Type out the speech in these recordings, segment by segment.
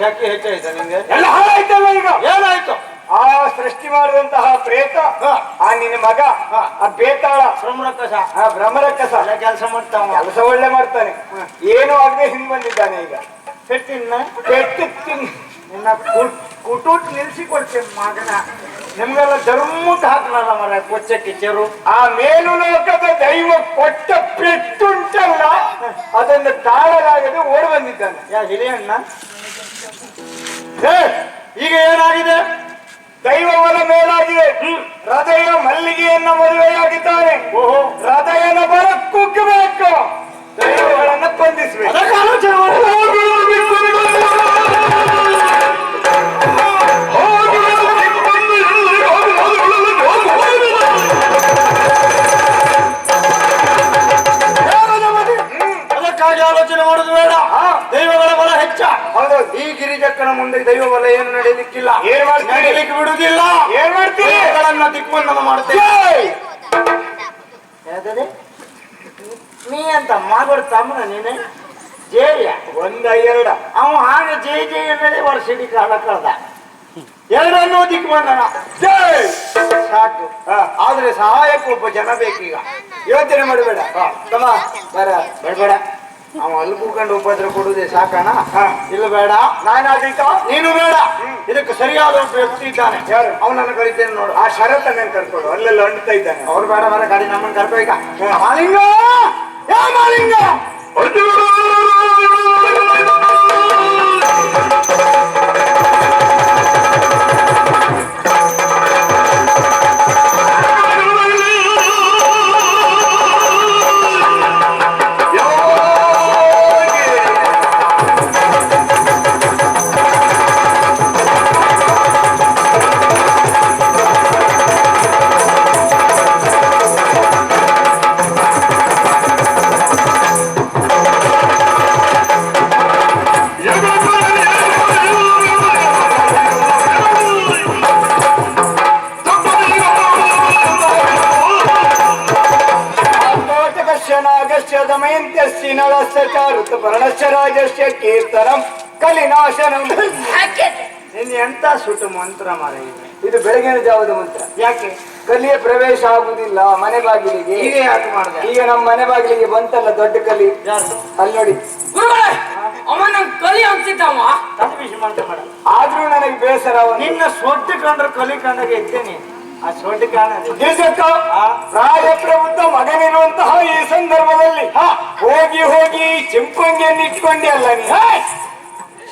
ಶಕ್ತಿ ಹೆಚ್ಚಾಯ್ತಾ ನಿಂಗೆ? ಎಲ್ಲ ಹಾಳಾಯ್ತಲ್ಲ ಈಗ. ಏನಾಯ್ತು? ಆ ಸೃಷ್ಟಿ ಮಾಡಿದಂತಹ ಪ್ರೇತ, ಆ ನಿನ್ನ ಮಗ ಆ ಬೇತಾಳ ಭ್ರಮರಕ್ಕಸ, ಆ ಭ್ರಮರಕ್ಕಸ ಕೆಲಸ ಮಾಡ್ತಾವ. ಕೆಲಸ ಒಳ್ಳೆ ಮಾಡ್ತಾನೆ. ಏನು ಆಗದೆ ಹಿಂದ್ ಬಂದಿದ್ದಾನೆ ಈಗ. ಪೆಟ್ಟಿನ ಪೆಟ್ಟು ನಿನ್ನ ಕುಟುಟ್ ನಿಲ್ಸಿ ಕೊಡ್ತೇನೆ ಮಗನ. ನಿಮ್ಗೆಲ್ಲ ಧರ್ಮಕ್ಕೆ ಹಾಕ್ನಲ್ಲ ಮರ ಕೊಚ್ಚ ಕಿಚ್ಚರು. ಆ ಮೇಲು ಲೋಕದ ದೈವ ಕೊಟ್ಟ ಪೆಟ್ಟುಂಟಲ್ಲ ಅದನ್ನು ತಾಳಲಾಗದೆ ಓಡಿ ಬಂದಿದ್ದಾನೆ. ಯಾ ಹಿರಿಯಣ್ಣ, ಈಗ ಏನಾಗಿದೆ? ದೈವವನ ಮೇಲಾಗಿದೆ. ಹೃದಯ ಮಲ್ಲಿಗೆಯನ್ನ ಮದುವೆಯಾಗಿದ್ದಾನೆ. ಓಹೋ, ಹೃದಯನ ಬರ ಕುಗ್ಗಬೇಕು, ದೈವಗಳನ್ನ ಬಂಧಿಸಬೇಕು. ಅದಕ್ಕೆ ಆಲೋಚನೆ ಅದಕ್ಕಾಗಿ ಆಲೋಚನೆ ಮಾಡುದು ಬೇಡ. ದೈವಗಳ ಬಲ ಹೆಚ್ಚ. ಹೌದು, ಈ ಗಿರಿಜಕ್ಕನ ಮುಂದೆ ದೈವ ಬಲ ಏನು ನಡೆಯಲಿಕ್ಕಿಲ್ಲ. ಏನ್ ಮಾಡ್ತೀರಿ? ನಡೆಯಲಿಕ್ಕೆ ಬಿಡುವುದಿಲ್ಲ. ಏನ್ ಮಾಡ್ತೀರಿ? ದೈವಗಳನ್ನ ದಿಕ್ಬಂಧನ ಮಾಡ್ತೇವೆ. ನೀ ಅಂತ ಮಾಗಡ್ ತಮ್ಮನ ನೀನೆ ಜೇಯ ಒಂದ ಎರಡ ಅವ ಹಾಗೆ ಜೈ ಜೈ ಅನ್ನೋದೇ ವರ್ಷಡಿ ಕಾಲ ಕಳೆದ. ಎರಡನ್ನೂ ದಿಕ್ಬಂಧನ ಸಾಕು. ಆದ್ರೆ ಸಹಾಯಕ್ಕೆ ಒಬ್ಬ ಜನ ಬೇಕೀಗ. ಯೋಚನೆ ಮಾಡಬೇಡ ತಮ್ಮ. ಬೇಡ, ಅವ ಅಲ್ಲಿ ಕೂತ್ಕೊಂಡು ಉಪದ್ರ ಕೊಡುದೇ ಸಾಕಣ? ಇಲ್ಲ ಬೇಡ, ನಾನಾದೀತ ನೀನು ಬೇಡ. ಇದಕ್ಕೆ ಸರಿಯಾದ ಒಬ್ಬ ವ್ಯಕ್ತಿ ಇದ್ದಾನೆ. ಯಾರು? ಅವನನ್ನು ಕರಿತೇನೆ ನೋಡು. ಆ ಶರತ್ತನ್ನ ಕರ್ಕೊಂಡು ಅಲ್ಲೆಲ್ಲ ಅಂಟ್ತಾ ಇದ್ದಾನೆ. ಅವ್ರು ಬೇಡ, ಬರ ಗಾಡಿ ನಮ್ಮನ್ನು ಕರ್ಕೊ ಈಗ. ಮಾಲಿಂಗ, ಯಾ ಮಾಲಿಂಗ, ಋತುಪರ್ಣಶ್ಚರಾಜಸ್ಯ ಕೀರ್ತನಂ ಕಲಿನಾಶನಂ. ನಿನ್ನ ಎಂತ ಸುಟ್ಟು ಮಂತ್ರ ಮಾರ ಇದು ಬೆಳಗಿನ ಜಾವದ ಮಂತ್ರ. ಯಾಕೆ? ಕಲಿಯ ಪ್ರವೇಶ ಆಗುದಿಲ್ಲ ಮನೆ ಬಾಗಿಲಿಗೆ. ಈಗ ಯಾಕೆ ಮಾಡಿದೆ? ಈಗ ನಮ್ಮ ಮನೆ ಬಾಗಿಲಿಗೆ ಬಂತಲ್ಲ ದೊಡ್ಡ ಕಲಿ. ಯಾರು? ಅಲ್ಲಿ ನೋಡಿ. ಅವನ ಕಲಿ ಅಂತಿದ್ದವ ತಪ್ಪಿಸಿ ಮಾಡ್ತಾ ಮಾಡ. ಆದ್ರೂ ನನಗೆ ಬೇಸರ. ನಿನ್ನ ಸೊಡ್ಡು ಕಂಡ್ರೆ ಕಲಿ ಕಂಡಾಗ ಇದ್ದೇನೆ. ಆ ಸೊಡ್ಡು ಕಾಣದೆ ಪ್ರಾಯ ಪ್ರಬುದ್ಧ ಮಗನಿರುವಂತಹ ಈ ಸಂದರ್ಭದಲ್ಲಿ ಹೋಗಿ ಹೋಗಿ ಚಿಂಪಂಗಿಯನ್ನು ಇಟ್ಕೊಂಡೆ ಅಲ್ಲ ನೀ.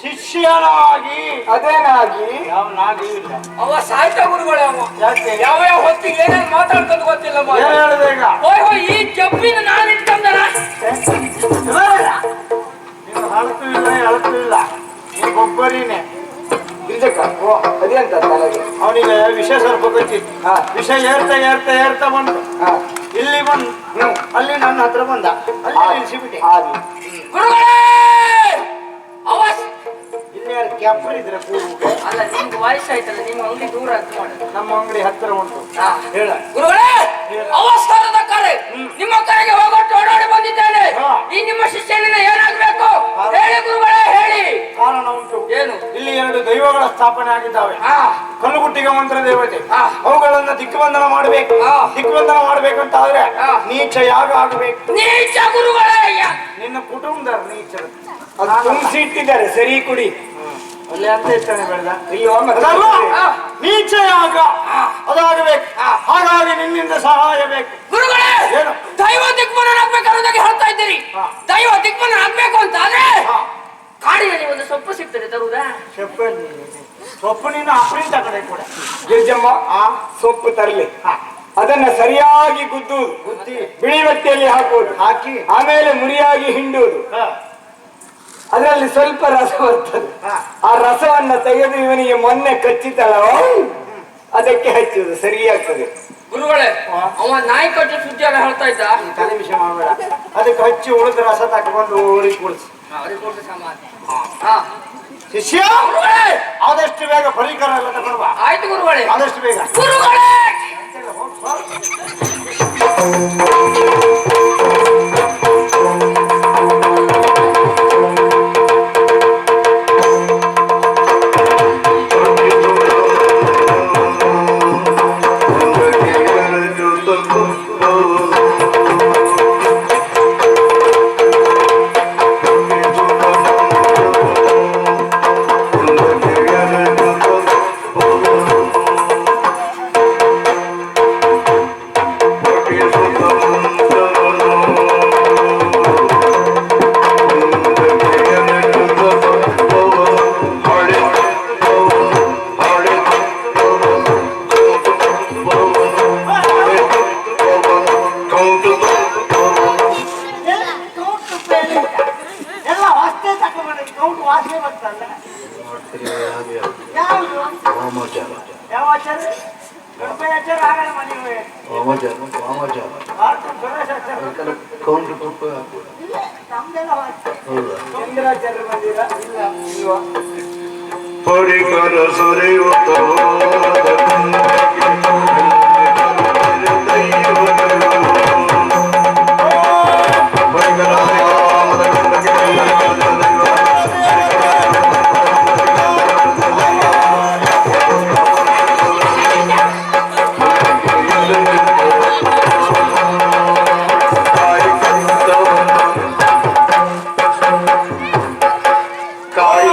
ಶಿಷ್ಯನಾಗಿ ಅದೇನಾಗಿ ಯಾವ ನಾಗಿ ಇಲ್ಲ. ಅವ ಸಾಹಿತ್ಯ ಗುರುಗಳೇ. ಅವ ಯಾಕೆ? ಯಾವ ಯಾವ ಹೊತ್ತಿಗೆ ಏನೇನು ಮಾತಾಡ್ಕೊಂಡು ಗೊತ್ತಿಲ್ಲ. ಏನ್ ಹೇಳಿದೆ ಈಗ? ಓಯ್ ಈ ಜಬ್ಬಿನ ನಾನು ಇಟ್ಕೊಂಡಾರ. ನೀನು ಹಳತು ಇಲ್ಲ, ಎಳತು ಇಲ್ಲ, ನೀನು ಒಬ್ಬರಿನೇ. ಅದೇಂತ ತಲೆಗೆ ಅವನಿಗೆ ವಿಷ ಸ್ವಲ್ಪ ಗೊತ್ತಿತ್ತು. ವಿಷ ಏರ್ತಾ ಏರ್ತಾ ಏರ್ತಾ ಬಂತು. ಇಲ್ಲಿ ಬಂದು ಅಲ್ಲಿ ನನ್ನ ಹತ್ರ ಬಂದ. ಅಲ್ಲಿ ನಿಲ್ಸಿಬಿಟ್ಟೆ. ಗುರುಗಳೇ ಅವ ಇಲ್ಲಿ ಯಾರು ಕ್ಯಾಪ್ಟರ್ ಇದ್ರೆ ಅಲ್ಲ, ನಿಮ್ಗೆ ವಯಸ್ಸಾಯ್ತಲ್ಲ, ನಿಮ್ಮ ಅಂಗಡಿ ದೂರ ಅಂತ ಮಾಡು. ನಮ್ಮ ಅಂಗಡಿ ಹತ್ತಿರ ಉಂಟು. ಹೇಳ ಗುರುಗಳೇ, ಅವಸ್ಥಾನದ ಕರೆ ನಿಮ್ಮ ಕರೆಗೆ ಹೋಗೋಟ್ಟು ಓಡಾಡಿ ಬಂದಿದ್ದೇನೆ. ಈ ನಿಮ್ಮ ಶಿಷ್ಯನಿಂದ ಏನಾಗಬೇಕು ಹೇಳಿ ಗುರುಗಳೇ, ಹೇಳಿ. ಕಾರಣ ಉಂಟು. ಏನು? ಇಲ್ಲಿ 2 ದೈವಗಳ ಸ್ಥಾಪನೆ ಆಗಿದ್ದಾವೆ. ಕಲ್ಲುಗುಟ್ಟಿಗೆ ಮಂತ್ರ ದೇವತೆ. ಅವುಗಳನ್ನ ದಿಗ್ಬಂಧನ ಮಾಡಬೇಕು. ದಿಗ್ಬಂಧನ ಮಾಡ್ಬೇಕಂತ ಆದ್ರೆ ನೀಚ ಯಾಗ ಆಗಬೇಕು. ನೀಚ ಗುರುಗಳೇ, ನಿನ್ನ ಕುಟುಂಬದವ್ರು ನೀಚರು. ಅದು ತುಂಬಿಸಿ ಇಟ್ಟಿದ್ದಾರೆ. ಸರಿ ಕುಡಿ ಅಲ್ಲಿ ಅಂತ ಇರ್ತಾನೆ ಬೆಳೆದ. ಇಲ್ಲಿ ನೀಚ ಯಾಗ ಅದಾಗಬೇಕು. ಹಾಗಾಗಿ ನಿನ್ನಿಂದ ಸಹಾಯ ಬೇಕು. ಗುರುಗಳೇ, ಏನು? ದೈವ ದಿಗ್ಬಂಧನ ಆಗ್ಬೇಕಾದ್ರೆ ಹೇಳ್ತಾ ಇದ್ದೀರಿ. ದೈವ ದಿಗ್ಬಂಧನ ಆಗ್ಬೇಕು ಅಂತ ಆದ್ರೆ ಕಾಡಿನಲ್ಲಿ ಒಂದು ಸೊಪ್ಪು ಸಿಗ್ತದೆ, ತರುವುದಾ? ಸೊಪ್ಪು ನೀನು ಅಪ್ರಿಂತ ಕಡೆ ಕೂಡ. ಗಿರ್ಜಮ್ಮ ಸೊಪ್ಪು ತರಲಿ. ಅದನ್ನ ಸರಿಯಾಗಿ ಗುದ್ದುವುದು, ಬಿಳಿ ಬಟ್ಟೆಯಲ್ಲಿ ಹಾಕುವುದು, ಹಾಕಿ ಆಮೇಲೆ ಮುರಿಯಾಗಿ ಹಿಂಡುವುದು. ಅದರಲ್ಲಿ ಸ್ವಲ್ಪ ರಸ ಬರ್ತದೆ. ಆ ರಸವನ್ನ ತೆಗೆದು ಇವನಿಗೆ ಮೊನ್ನೆ ಕಚ್ಚಿತಳ ಅದಕ್ಕೆ ಹಚ್ಚುವುದು ಸರಿಯಾಗ್ತದೆ. ಗುರುಗಳೇ, ಅವ ನಾಯಿ ಕಟ್ಟಿ ಸುದ್ದಿಯಾಗ ಹೇಳ್ತಾ ಇದ್ದ. ತಲೆ ವಿಷಯ ಮಾಡಬೇಡ. ಅದಕ್ಕೆ ಹಚ್ಚಿ ಉಳಿದ ರಸ ತಕೊಂಡು ಊರಿಗೆ ಕೂಡಿಸಿ. ಶಿಷ್ಯ, ಆದಷ್ಟು ಬೇಗ ಪರಿಕರ ಎಲ್ಲ ತಗೊಂಡು ಬಾ. ಆಯ್ತು ಗುರುಗಳೇ, ಆದಷ್ಟು ಬೇಗ. ಗುರುಗಳೇ ಯಾವುದು ವಾಮಾಚಾರ ಯಾವ ಆಚಾರ ಗಣಪತಿ ಆಚಾರ ಆಗಲ್ಲ ಮನೆ ವಾಮಾಚಾರ ವಾಮಾಚಾರ ಸುರೇಶ್ ಆಚಾರ ಕೌಂಟ್ರ್ ಕೃಪ ಹಾಕುವ ನಮ್ದೆಲ್ಲ ಹೌದಾ ಚಂದ್ರಾಚಾರ್ಯ ಬಂದಿರ ಇಲ್ಲ ಇಲ್ವಾ ಪರಿಕರ ಸುರಿಯುತ್ತ ಕಾಯಿ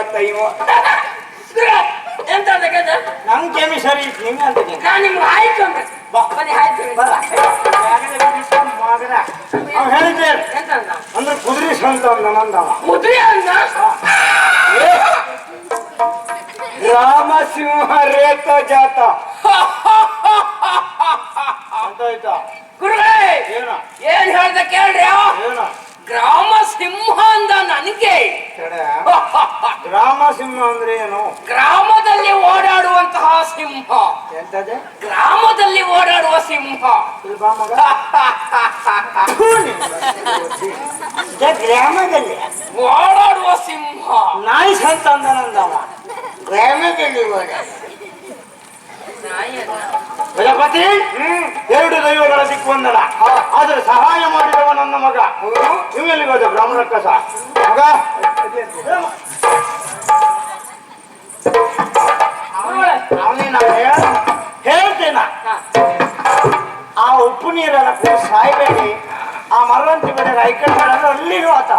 ಜಾತ ಇವ. ಎಂತ ತೆಗೆದ ನನ್ ಕೆಮಿ ಸರಿ ಇತ್ತು ನಿಂಗೆ ಅಂತ ನಾನು ನಿಮ್ಗೆ ಆಯ್ತು ಅಂದ್ರೆ ಬನ್ನಿ ಆಯ್ತು ಮಗನ ಅವ್ ಹೇಳಿದ್ದೆ ಎಂತ ಅಂದ ಅಂದ್ರೆ ಕುದುರೆ ಸಂತ ಅಂದ ನಂದವ ಮುದ್ರಿ ಅಂದ ರಾಮಸಿಂಹ ರೇತ ಜಾತ ಅಂತ ಆಯ್ತಾ ಗುರುಗಳೇ ಏನ ಏನ್ ಹೇಳ್ದ ಕೇಳ್ರಿ ಏನ ಗ್ರಾಮ ಸಿಂಹ ಅಂದ ನನಗೆ ತಡೆ ಗ್ರಾಮ ಸಿಂಹ ಅಂದ್ರೆ ಏನು ಗ್ರಾಮದಲ್ಲಿ ಓಡಾಡುವಂತಹ ಸಿಂಹ ಎಂತದೆ ಗ್ರಾಮದಲ್ಲಿ ಓಡಾಡುವ ಸಿಂಹ ಇಲ್ಲಿ ಬಾ ಮಗ ಗ್ರಾಮದಲ್ಲಿ ಓಡಾಡುವ ಸಿಂಹ ನಾಯಿ ಸಂತ ಅಂದ ನಂದವ ಗ್ರಾಮದಲ್ಲಿ ಪ್ರಜಾಪತಿ ಎರಡು ದೈವಗಳ ದಿಕ್ಕೊಂದಲ್ಲ ಆದ್ರೆ ಸಹಾಯ ಮಾಡಿದವ ನನ್ನ ಮಗ ನೀವೆಲ್ಲಿಗೆ ಹೋದ ಬ್ರಾಹ್ಮಣಕ್ಕಸ ಮಗ ಅವನೇನ ಹೇಳ್ತೇನ ಆ ಉಪ್ಪು ನೀರನ್ನ ಕೂಡ ಸಾಯ್ಬೇಡಿ ಆ ಮರವಂತಿ ಬೇಡ ಐಕಲ್ ಬೇಡ ಅಲ್ಲಿಗೂ ಆತ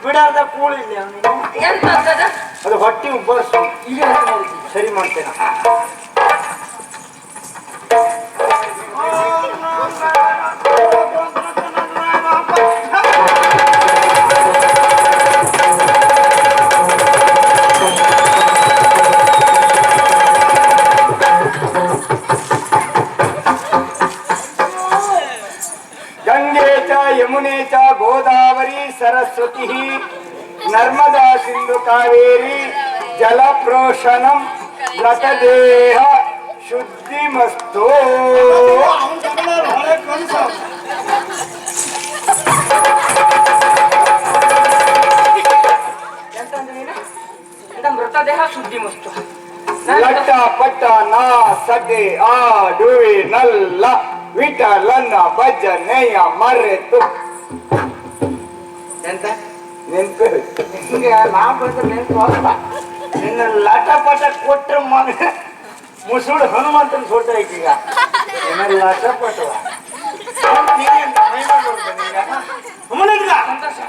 ಬಿಡಾದ ಕೂಳಿಲ್ಲ ಅವನಿಗೆ ಎಂತ ಆಗ್ತದ ಅದು ಹೊಟ್ಟಿ ಉಬ್ಬರಿಸು ಈಗ ಸರಿ ಮಾಡ್ತೇನೆ ಗಂಗೆ ಚ ಯಮುನೆ ಚ ಗೋದಾವರಿ ಸರಸ್ವತಿ ನರ್ಮದಾ ಸಿಂಧು ಕಾವೇರಿ ಜಲಪ್ರೋಷಣಂ ಲತದೇಹ ಶುದ್ಧಿಮಸ್ತು. ಮೃತದೇಹ ಸುದ್ದಿ ಮುಸ್ತು ಲಟ್ಟ ಪಟ್ಟ ನಾ ಸದೆ ಆ ಡುವಿ ನಲ್ಲ ವಿಠಲನ್ನ ಭಜನೆಯ ಮರೆತು ಎಂತ ನೆನ್ಪು ನಿಂಗೆ ನಾ ಬಂದ್ರೆ ನೆನ್ಪು ಆಗಲ್ಲ ನಿನ್ನ ಲಟ ಪಟ ಕೊಟ್ರೆ ಮಗ ಮುಸುಳು ಹನುಮಂತನ ಸೋಟ ಈಗ ನಿನ್ನ ಲಟ ಪಟವ ಸಂತೋಷ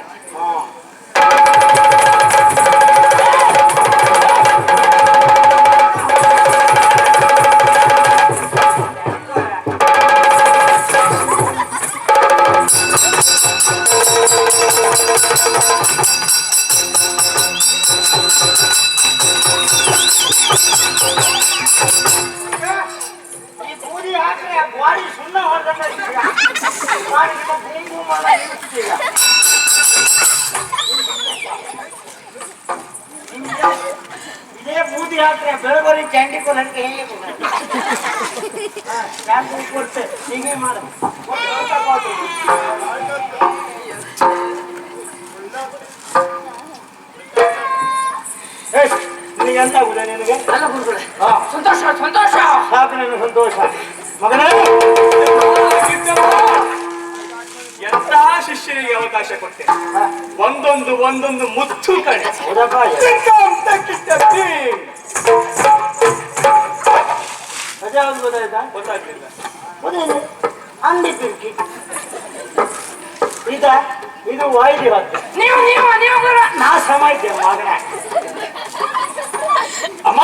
ಈ ಬೂದಿ ಹಾಕ್ರೆ ಗಾಡಿ ಸುಣ್ಣ ಹೊಡೆದಂಗ ಈಗ ಇದೇ ಬೂದಿ ಹಾಕ್ರೆ ಬೆಳಬರಿ ಚಂಡಿ ಕೊಡಂತೆ ಹೇಗೆ ಕೊಡ್ತೆ ಹೀಗೆ ಮಾಡ ನಿನಗೆ ಎಂತ ಆಗುದ ನಿನಗೆ ಅಲ್ಲ ಗುರುಗಳೇ ಸಂತೋಷ ಸಂತೋಷ ಸಾಕು ನಿನ್ನ ಸಂತೋಷ ಮಗನೇ ಎಂತ ಶಿಷ್ಯನಿಗೆ ಅವಕಾಶ ಕೊಟ್ಟೆ ಒಂದೊಂದು ಮುತ್ತು ಕಣೆ ಹೌದಪ್ಪ ರಜೆ ಯಾವ್ದು ಗೊತ್ತಾಯ್ತಾ ಗೊತ್ತಾಗ್ಲಿಲ್ಲ ಮೊದಲು ಅಂಡಿ ಪಿರ್ಕಿ ಇದು ವಾಯ್ದಿ ಹೊತ್ತೆ ನೀವು ಗುರು ನಾ ಶ್ರಮ ಇದ್ದೇನೆ ಮಗನ ಅಮ್ಮ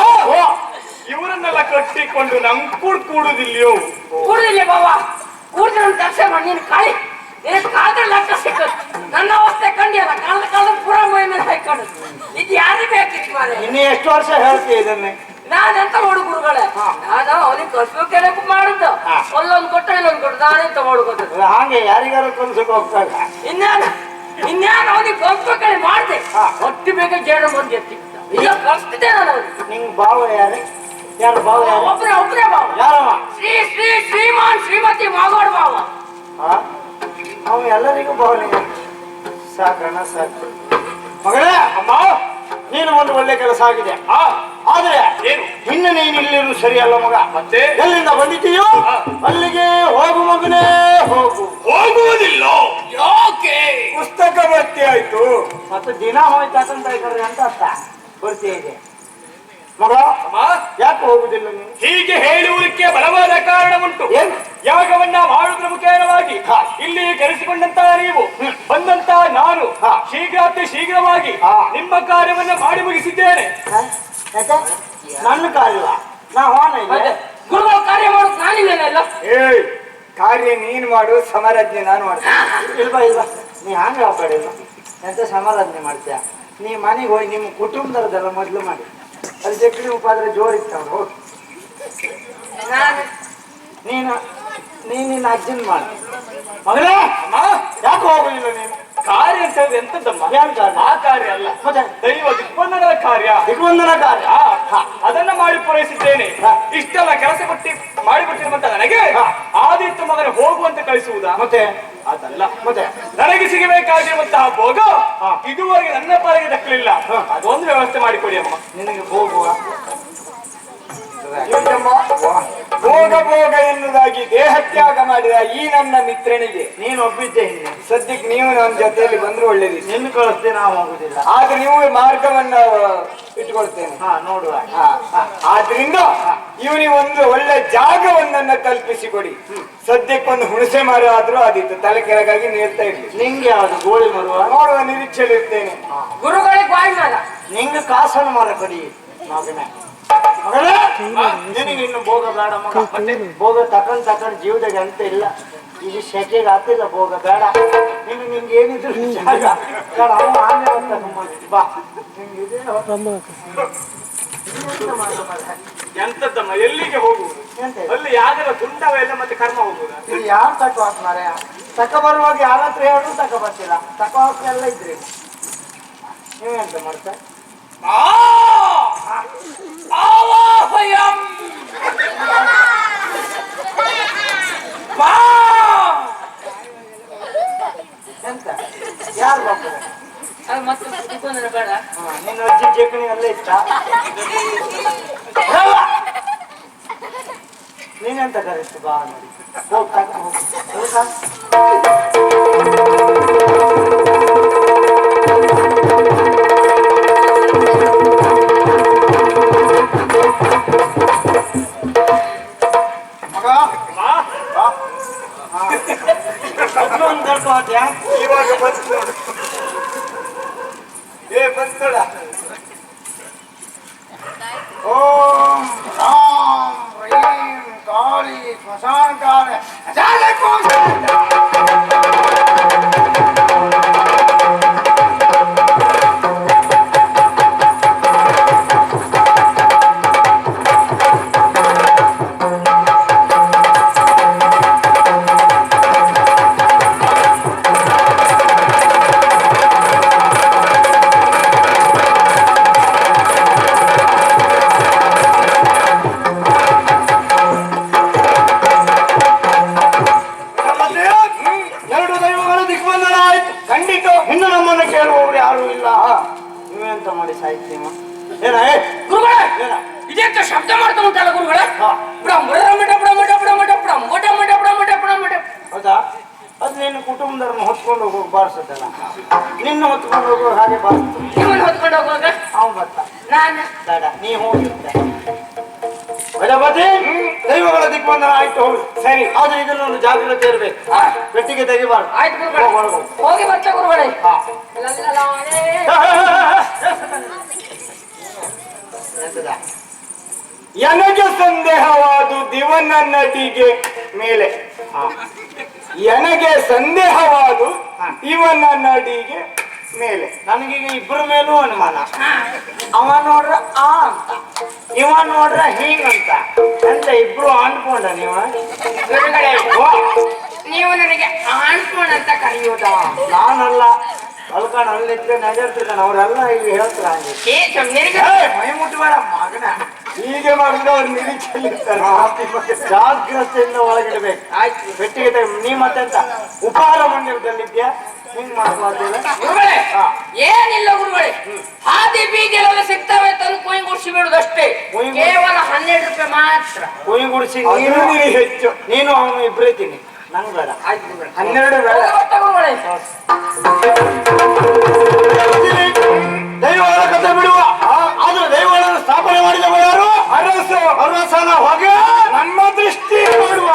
ಇವರನ್ನೆಲ್ಲ ಕಟ್ಟಿಕೊಂಡು ನಮ್ ಕೂಡುದಿಲ್ಯೋ ಕೂಡುದಿಲ್ಲ ಬಾವ ಕೂಡಿದ್ರೆ ಒಂದು ಕೆಲಸ ಮಾಡಿ ನೀನು ಕಾಳಿ ನಿನಗೆ ಕಾಲದಲ್ಲಿ ಲೆಕ್ಕ ಸಿಕ್ಕದು ನನ್ನ ಅವಸ್ಥೆ ಕಂಡಿಯಲ್ಲ ಕಾಲದ ಪುರ ಮೈ ಮೇಲೆ ಹಾಕೊಂಡು ಇದು ಯಾರಿಗೆ ಬೇಕಿತ್ತು ಮಾರೆ ಇನ್ನು ಎಷ್ಟು ವರ್ಷ ಹೇಳ್ತೀಯ ಇದನ್ನೇ ನಾನೆಂತ ನೋಡು ಗುರುಗಳೇ ನಾನು ಅವನಿಗೆ ಕಲ್ಸು ಕೆಲಕು ಮಾಡಿದ್ದು ಅಲ್ಲೊಂದು ಕೊಟ್ಟ ಇಲ್ಲೊಂದು ಕೊಟ್ಟು ನಾನೆಂತ ಮಾಡುವುದು ಹಾಗೆ ಯಾರಿಗಾರು ಕಲ್ಸಕ್ಕೆ ಹೋಗ್ತಾಗ ಇನ್ಯಾನು ಅವನಿಗೆ ಕಲ್ಸು ಕೆಳಿ ಮಾಡಿದೆ ಒಟ್ಟು ಬೇಗ ಜೇಡ ಬಂದು ಎತ್ತಿ ಈಗ ಕಳಿಸ್ತಿದ್ದೆ ನಾನು ಅವನಿಗೆ ನಿಂಗ್ ಭಾವ ಯಾರು ಭಾವ ಯಾರು ಒಬ್ಬರೇ ಬಾವ ಯಾರವ ಶ್ರೀಮಾನ್ ಶ್ರೀಮತಿ ಮಾಗೋಡ್ ಬಾವ ಅವ ಎಲ್ಲರಿಗೂ ಭಾವನೆ ಸಾಕಣ್ಣ ಸಾಕು ಮಗಳೇ ಅಮ್ಮ ನೀನು ಒಂದು ಒಳ್ಳೆ ಕೆಲಸ ಆಗಿದೆ ಆದ್ರೆ ಏನು ಇನ್ನು ನೀನು ಇಲ್ಲಿರು ಸರಿಯಲ್ಲ ಮಗ ಮತ್ತೆ ಎಲ್ಲಿಂದ ಬಂದಿದ್ದೀಯೋ ಅಲ್ಲಿಗೆ ಹೋಗು ಮಗನೇ ಹೋಗು ಹೋಗುವುದಿಲ್ಲ ಯಾಕೆ ಪುಸ್ತಕ ಭರ್ತಿ ಆಯ್ತು. ಮತ್ತೆ ದಿನ ಹೋಯ್ತಾಕಂತ ಅಂತ ಅರ್ಥ ಬರ್ತಿ ಇದೆ ಮಗ ಅಮ್ಮ ಯಾಕೆ ಹೋಗುದಿಲ್ಲ ನೀನು ಹೀಗೆ ಹೇಳುವುದಕ್ಕೆ ಬಲವಾದ ಕಾರಣ ಉಂಟು ಏನು ಯಾಗವನ್ನ ಮಾಡುವುದರ ಮುಖೇನವಾಗಿ ಇಲ್ಲಿ ಕರೆಸಿಕೊಂಡಂತ ನೀವು ಬಂದಂತ ನಾನು ಶೀಘ್ರವಾಗಿ ನಿಮ್ಮ ಕಾರ್ಯವನ್ನ ಮಾಡಿ ಮುಗಿಸಿದ್ದೇನೆ. ನನ್ನ ಕಾರ್ಯ ನಾ ಹೋನ ಗುರುಗಳ ಕಾರ್ಯ ಮಾಡೋದು ನಾನಿಲ್ಲೇನಲ್ಲ. ಏಯ್ ಕಾರ್ಯ ನೀನು ಮಾಡು, ಸಮರಾಜ್ಞೆ ನಾನು ಮಾಡ್ತೀನಿ. ಇಲ್ವಾ ನೀ ಹಂಗ ಹೇಳ್ಬೇಡಿಲ್ಲ. ಎಂತ ಸಮಾರಾಧನೆ ಮಾಡ್ತೀಯ? ನೀ ಮನೆಗೆ ಹೋಗಿ ನಿಮ್ಮ ಕುಟುಂಬದವ್ರದೆಲ್ಲ ಮೊದ್ಲು ಮಾಡಿ. ಅಲ್ಲಿ ಚಕ್ರಿ ಉಪಾದ್ರೆ ಜೋರಿರ್ತಾವ ಹೋಗಿ. ನೀನು ನಿನ್ನ ಅಜ್ಜನ್ ಮಾಡು. ಮಗಳೇ ಯಾಕೆ ಹೋಗಲಿಲ್ಲ ನೀನು? ಕಾರ್ಯ ಅಂತ ಹೇಳಿದ್ರೆ ಎಂತದ್ದಮ್ಮ? ಆ ಕಾರ್ಯ ಅಲ್ಲ, ದೈವ ದಿಗ್ಬಂಧನದ ಕಾರ್ಯ. ದಿಗ್ಬಂಧನ ಕಾರ್ಯ ಅದನ್ನ ಮಾಡಿ ಪೂರೈಸಿದ್ದೇನೆ. ಇಷ್ಟೆಲ್ಲ ಕೆಲಸ ಮಾಡಿಬಿಟ್ಟಿರುವಂತ ನನಗೆ ಆದಿತ್ಯ ಮಗನ ಹೋಗುವಂತ ಕಳಿಸುವುದಾ? ಮತ್ತೆ ಅದಲ್ಲ, ಮತ್ತೆ ನನಗೆ ಸಿಗಬೇಕಾಗಿರುವಂತಹ ಭೋಗ ಇದುವರೆಗೆ ನನ್ನ ಪಾಲಿಗೆ ದಕ್ಕಲಿಲ್ಲ. ಅದೊಂದು ವ್ಯವಸ್ಥೆ ಮಾಡಿಕೊಡಿ ಅಮ್ಮ. ನಿನಗೆ ಹೋಗುವ ಭೋಗ ಭೋಗ ಎನ್ನುವುದಾಗಿ ದೇಹತ್ಯಾಗ ಮಾಡಿದ ಈ ನನ್ನ ಮಿತ್ರನಿಗೆ ನೀನು ಒಬ್ಬಿದ್ದೆ ಹಿಂದೆ. ಸದ್ಯಕ್ಕೆ ನೀವು ನನ್ನ ಜೊತೆಯಲ್ಲಿ ಬಂದ್ರೆ ಒಳ್ಳೇದಿತ್ತು. ನಿನ್ನ ಕಳಿಸ್ದೆ ನಾವು ಹೋಗುದಿಲ್ಲ. ಆದ್ರೆ ನೀವು ಮಾರ್ಗವನ್ನ ಇಟ್ಕೊಳ್ತೇನೆ. ನೋಡುವ. ಆದ್ರಿಂದ ಇವನಿಗೆ ಒಂದು ಒಳ್ಳೆ ಜಾಗವನ್ನ ಕಲ್ಪಿಸಿಕೊಡಿ. ಸದ್ಯಕ್ಕೊಂದು ಹುಣಸೆ ಮರ ಆದ್ರೂ ಆದಿತ್ತು, ತಲೆ ಕೆಳಗಾಗಿ ನೀಡ್ತಾ ಇರ್ಲಿ. ನಿಂಗೆ ಯಾವ್ದು ಗೋಳಿ ಮರುವ ನೋಡುವ ನಿರೀಕ್ಷೆಯಲ್ಲಿ ಇರ್ತೇನೆ. ಗುರುಗಳಿಗೆ ಬಾಯಿ ಮಾಡ. ನಿಂಗೆ ಕಾಸನ್ನು ಮರ ಕೊಡಿ ಮಗನೇ. ಮಗಳೇ ನಿನಗೆ ಇನ್ನು ಭೋಗ ಬೇಡ ಮಗ. ಮತ್ತೆ ಭೋಗ ತಕೊಂಡ್ ಜೀವದಾಗ ಅಂತ ಇಲ್ಲ. ಈಗ ಶೆಕೆಗೆ ಆತಿಲ್ಲ ಭೋಗ ಬೇಡ. ನಿಂಗೆ ಏನಿದ್ರು ಜಾಗ ಬೇಡ. ಅವ ಆನೆ ಬಾ ನಿಂಗೆ ಎಂತದ್ದಮ್ಮ? ಎಲ್ಲಿಗೆ ಹೋಗುವುದು? ಅಲ್ಲಿ ಯಾವ್ದಾರ ದುಂಡವೆಲ್ಲ ಮತ್ತೆ ಕರ್ಮ ಹೋಗುವುದಾ? ಇದು ಯಾರು ತಕ್ಕ ಮಾರ? ತಕ್ಕ ಬರುವಾಗ ಯಾರ ಹತ್ರ ಹೇಳು ತಕ್ಕ ಬರ್ತಿಲ್ಲ. ತಕ್ಕ ಎಲ್ಲ ಇದ್ರಿ ನೀವೆಂತ ಮಾಡ್ತಾ? ಎಂತ ಯಾರು ಬರ್ತಾರೆ? ಅದು ಮತ್ತೆ ಸುದ್ದಿಗೊಂದು ಬೇಡ. ನಿನ್ನ ಅಜ್ಜಿ ಜೇಕಣಿ ಎಲ್ಲ ಇತ್ತ? ನೀನೆಂತ ಕರೀತು ಬಾ ನೋಡಿ. ಹೋಗ್ತಾ ಇವಾಗ ಬಂತು ನೋಡು. ಬಂತು ನೋಡ. ಓಂ ರಾಮ್ ರೀಂ ಕಾಳಿ ಸ್ಮಶಾನ ಕಾಳೆ ಮಾಡಿ ಸಾಹಿತ್ಯ ಏನ ಗುರುಗಳೇ ಇದೆಂತ ಶಬ್ದ ಮಾಡ್ತಾ ಉಂಟಲ್ಲ ಗುರುಗಳೇ? ಹೌದಾ? ಅದು ನಿನ್ನ ಕುಟುಂಬದವ್ರನ್ನ ಹೊತ್ಕೊಂಡು ಹೋಗೋಕೆ ಬಾರಿಸುತ್ತಲ್ಲ, ನಿನ್ನ ಹೊತ್ಕೊಂಡು ಹೋಗೋ ಹಾಗೆ ಬಾರಿಸ್ತು. ನಿಮ್ಮನ್ನು ಹೊತ್ಕೊಂಡು ಹೋಗುವಾಗ ಅವ್ನು ಬರ್ತಾ ನಾನು ಬೇಡ, ನೀ ಹೋಗಿರ್ತೆ. ಗಜಪತಿ ದೈವಗಳ ದಿಗ್ಬಂಧನ ಆಯ್ತು, ಹೌದು ಸರಿ. ಆದ್ರೆ ಇದನ್ನೊಂದು ಜಾಗ್ರತೆ ಇರ್ಬೇಕು, ಪೆಟ್ಟಿಗೆ ತೆಗಿಬಾರ್ದು. ಆಯ್ತು ಗುರುಗಳೇ, ಹೋಗಿ ಬರ್ತಾ ಗುರುಗಳೇ. ನನಗೆ ಸಂದೇಹವಾದು ದಿವನ ನಟಿಗೆ ಮೇಲೆ, ನನಗೆ ಸಂದೇಹವಾದು ಇವನ ನಡಿಗೆ ಮೇಲೆ. ನನಗೀಗ ಇಬ್ಬರ ಮೇಲೂ ಅನುಮಾನ. ಅವ ನೋಡ್ರ ಆ ಅಂತ, ಇವ ನೋಡ್ರ ಹೀಗಂತ ಅಂತ ಇಬ್ರು ಅನ್ಕೊಂಡ ನೀವು. ನೀವು ನನಗೆ ಆಣ್ಕೋಣ ಅಂತ ಕರೆಯುವುದ? ನಾನಲ್ಲ, ಅಲ್ಕಾಣ ಅಲ್ಲಿದ್ರೆ ನಜರ್ತಿದ್ದಾನೆ, ಅವರೆಲ್ಲ ಈಗ ಹೇಳ್ತಾರ ಹಂಗೆ. ಮೈ ಮುಟ್ಟಬೇಡ ಮಗನ, ಹೀಗೆ ಮಾಡಿದ್ರೆ ಅವ್ರು ನಿರೀಕ್ಷೆಯಲ್ಲಿರ್ತಾರೆ. ಜಾಗ್ರತೆಯಿಂದ ಒಳಗಿಡ್ಬೇಕು. ಆಯ್ತು, ಪೆಟ್ಟಿಗೆ ತೆಗಿ. ನೀ ಮತ್ತೆಂತ ಉಪಹಾರ ಮಂದಿರದಲ್ಲಿದ್ಯಾ? ಹಿಂಗ್ ಮಾಡ್ಬಾರ್ದಿಲ್ಲ ಗುರುಗಳೇ. ಏನಿಲ್ಲ ಗುರುಗಳೇ, ಹಾದಿ ಬೀದಿಯಲ್ಲೆಲ್ಲ ಸಿಗ್ತವೆ ತಂದು ಕೊಯ್ಗುಡ್ಸಿ ಬಿಡುದಷ್ಟೇ. ಕೇವಲ 12 ರೂಪಾಯಿ ಮಾತ್ರ. ಕೊಯ್ಗುಡಿಸಿ ನೀನು ಹೆಚ್ಚು, ನೀನು ಅವನು ಇಬ್ಬರೇ ತಿನ್ನಿ, ನಂಗೆ ಬೇಡ. ಆಯ್ತು ಗುರುಗಳೇ, 12 ಬೇಡ. ಗುರುಗಳೇ. ದೈವಗಳ ಕಥೆ ಬಿಡುವ. ಆದ್ರೆ ದೈವಗಳನ್ನು ಸ್ಥಾಪನೆ ಮಾಡಿದವ ಯಾರು? ಅರಸ ಅರಸನ ಹೊಗೆ ನಮ್ಮ ದೃಷ್ಟಿ ಮಾಡುವ